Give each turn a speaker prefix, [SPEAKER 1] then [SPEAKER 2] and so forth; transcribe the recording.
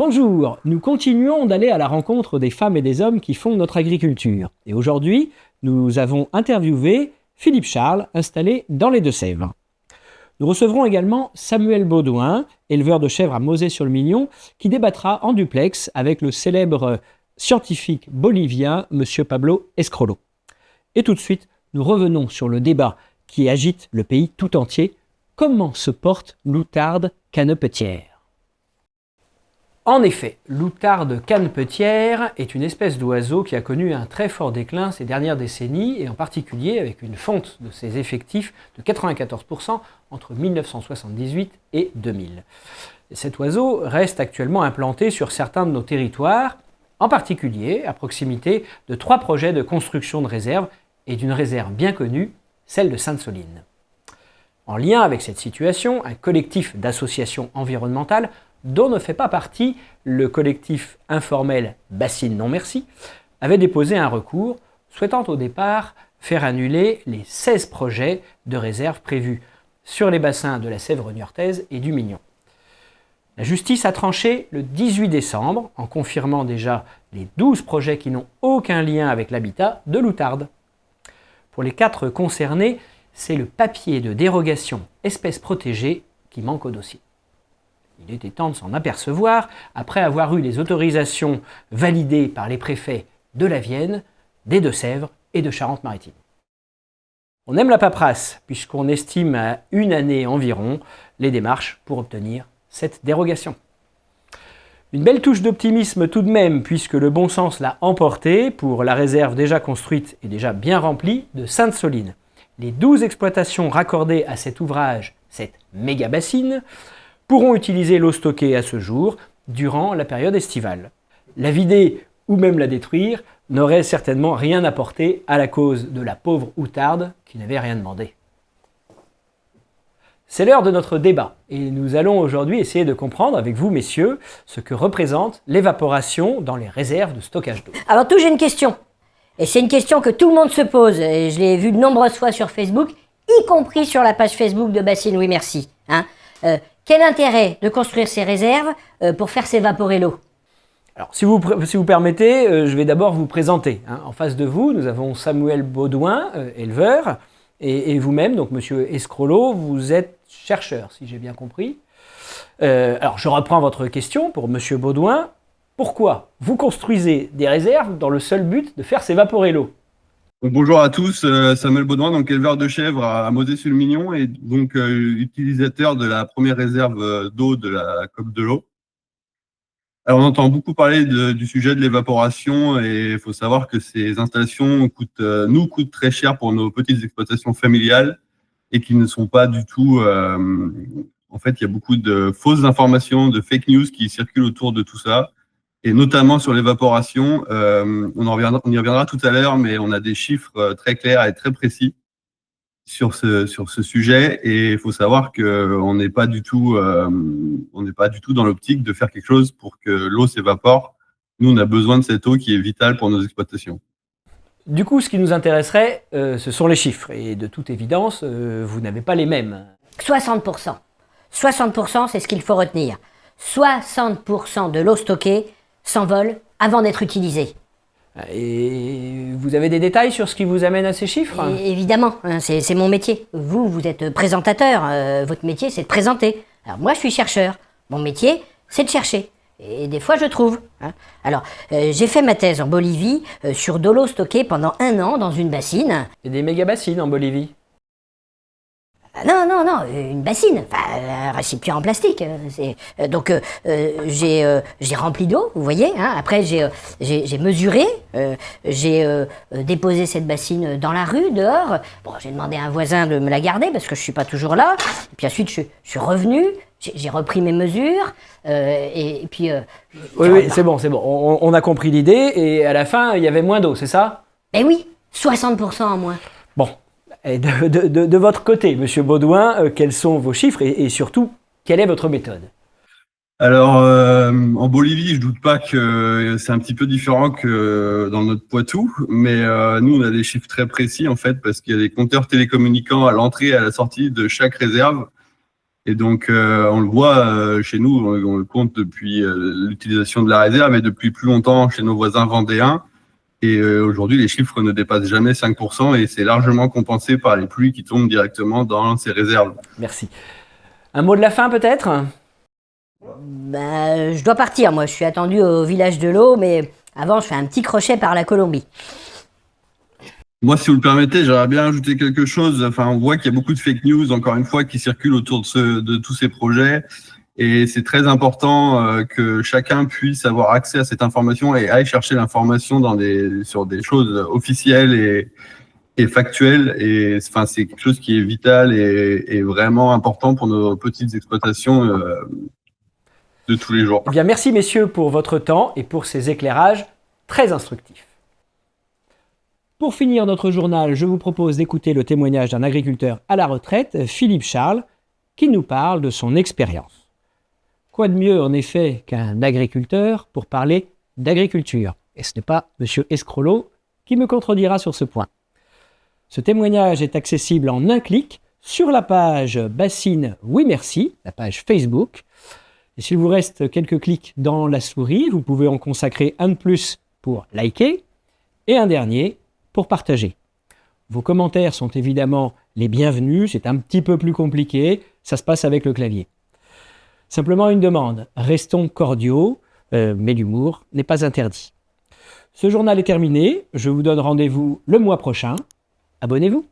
[SPEAKER 1] Bonjour, nous continuons d'aller à la rencontre des femmes et des hommes qui font notre agriculture. Et aujourd'hui, nous avons interviewé Philippe Charles, installé dans les Deux-Sèvres. Nous recevrons également Samuel Baudouin, éleveur de chèvres à Mauzé-sur-le-Mignon, qui débattra en duplex avec le célèbre scientifique bolivien, M. Pablo Escrolo. Et tout de suite, nous revenons sur le débat qui agite le pays tout entier. Comment se porte l'outarde canepetière ? En effet, l'outarde canepetière est une espèce d'oiseau qui a connu un très fort déclin ces dernières décennies, et en particulier avec une fonte de ses effectifs de 94% entre 1978 et 2000. Cet oiseau reste actuellement implanté sur certains de nos territoires, en particulier à proximité de 3 projets de construction de réserves et d'une réserve bien connue, celle de Sainte-Soline. En lien avec cette situation, un collectif d'associations environnementales dont ne fait pas partie le collectif informel Bassines Non Merci, avait déposé un recours souhaitant au départ faire annuler les 16 projets de réserve prévus sur les bassins de la Sèvre niortaise et du Mignon. La justice a tranché le 18 décembre en confirmant déjà les 12 projets qui n'ont aucun lien avec l'habitat de l'outarde. Pour les 4 concernés, c'est le papier de dérogation espèce protégée qui manque au dossier. Il était temps de s'en apercevoir après avoir eu les autorisations validées par les préfets de la Vienne, des Deux-Sèvres et de Charente-Maritime. On aime la paperasse puisqu'on estime à 1 année environ les démarches pour obtenir cette dérogation. Une belle touche d'optimisme tout de même puisque le bon sens l'a emporté pour la réserve déjà construite et déjà bien remplie de Sainte-Soline. Les 12 exploitations raccordées à cet ouvrage, cette méga bassine, pourront utiliser l'eau stockée à ce jour durant la période estivale. La vider ou même la détruire n'aurait certainement rien apporté à la cause de la pauvre outarde qui n'avait rien demandé. C'est l'heure de notre débat et nous allons aujourd'hui essayer de comprendre avec vous, messieurs, ce que représente l'évaporation dans les réserves de stockage d'eau.
[SPEAKER 2] Avant tout, j'ai une question. Et c'est une question que tout le monde se pose. Et je l'ai vue de nombreuses fois sur Facebook, y compris sur la page Facebook de Bassines Oui Merci. Quel intérêt de construire ces réserves pour faire s'évaporer l'eau ?
[SPEAKER 1] Alors, si vous permettez, je vais d'abord vous présenter. En face de vous, nous avons Samuel Baudouin, éleveur, et vous-même, donc Monsieur Escrolo, vous êtes chercheur, si j'ai bien compris. Alors, je reprends votre question pour Monsieur Baudouin. Pourquoi vous construisez des réserves dans le seul but de faire s'évaporer l'eau ?
[SPEAKER 3] Bonjour à tous, Samuel Baudouin, donc éleveur de chèvres à Mauzé-sur-le-Mignon et donc utilisateur de la première réserve d'eau de la Côte de l'Eau. Alors on entend beaucoup parler du sujet de l'évaporation et il faut savoir que ces installations nous coûtent très cher pour nos petites exploitations familiales et qui ne sont pas du tout... en fait, il y a beaucoup de fausses informations, de fake news qui circulent autour de tout ça. Et notamment sur l'évaporation, on y reviendra tout à l'heure, mais on a des chiffres très clairs et très précis sur ce sujet. Et il faut savoir qu'on n'est pas du tout dans l'optique de faire quelque chose pour que l'eau s'évapore. Nous, on a besoin de cette eau qui est vitale pour nos exploitations.
[SPEAKER 1] Du coup, ce qui nous intéresserait, ce sont les chiffres. Et de toute évidence, vous n'avez pas les mêmes.
[SPEAKER 2] 60%. 60%, c'est ce qu'il faut retenir. 60% de l'eau stockée s'envole avant d'être utilisée.
[SPEAKER 1] Et vous avez des détails sur ce qui vous amène à ces chiffres ?
[SPEAKER 2] Et évidemment, c'est mon métier. Vous êtes présentateur, votre métier c'est de présenter. Alors moi je suis chercheur, mon métier c'est de chercher. Et des fois je trouve. Alors j'ai fait ma thèse en Bolivie sur de l'eau stockée pendant 1 an dans une bassine.
[SPEAKER 1] Il y a des méga bassines en Bolivie.
[SPEAKER 2] Non, une bassine, un récipient en plastique. Donc j'ai rempli d'eau, vous voyez. Après j'ai mesuré, j'ai déposé cette bassine dans la rue, dehors. Bon, j'ai demandé à un voisin de me la garder parce que je suis pas toujours là. Et puis ensuite je suis revenu, j'ai repris mes mesures et puis.
[SPEAKER 1] Oui, c'est bon. On a compris l'idée et à la fin il y avait moins d'eau, c'est ça ?
[SPEAKER 2] Eh oui, 60% en moins.
[SPEAKER 1] Bon. Et de votre côté, Monsieur Baudouin, quels sont vos chiffres et surtout, quelle est votre méthode ?
[SPEAKER 3] Alors, en Bolivie, je doute pas que c'est un petit peu différent que dans notre Poitou, mais nous, on a des chiffres très précis en fait, parce qu'il y a des compteurs télécommunicants à l'entrée et à la sortie de chaque réserve. Et donc, on le voit chez nous, on le compte depuis l'utilisation de la réserve et depuis plus longtemps chez nos voisins vendéens. Et aujourd'hui, les chiffres ne dépassent jamais 5% et c'est largement compensé par les pluies qui tombent directement dans ces réserves.
[SPEAKER 1] Merci. Un mot de la fin peut-être ?
[SPEAKER 2] Je dois partir, moi. Je suis attendu au village de l'eau, mais avant, je fais un petit crochet par la Colombie.
[SPEAKER 3] Moi, si vous le permettez, j'aimerais bien ajouter quelque chose. Enfin, on voit qu'il y a beaucoup de fake news, encore une fois, qui circulent autour de tous ces projets. Et c'est très important que chacun puisse avoir accès à cette information et aille chercher l'information sur des choses officielles et factuelles. Et enfin, c'est quelque chose qui est vital et vraiment important pour nos petites exploitations de tous les jours.
[SPEAKER 1] Eh bien, merci messieurs pour votre temps et pour ces éclairages très instructifs. Pour finir notre journal, je vous propose d'écouter le témoignage d'un agriculteur à la retraite, Philippe Charles, qui nous parle de son expérience. Quoi de mieux en effet qu'un agriculteur pour parler d'agriculture ? Et ce n'est pas M. Escrolot qui me contredira sur ce point. Ce témoignage est accessible en un clic sur la page Bassine Oui Merci, la page Facebook. Et s'il vous reste quelques clics dans la souris, vous pouvez en consacrer un de plus pour liker et un dernier pour partager. Vos commentaires sont évidemment les bienvenus, c'est un petit peu plus compliqué, ça se passe avec le clavier. Simplement une demande, restons cordiaux, mais l'humour n'est pas interdit. Ce journal est terminé, je vous donne rendez-vous le mois prochain. Abonnez-vous.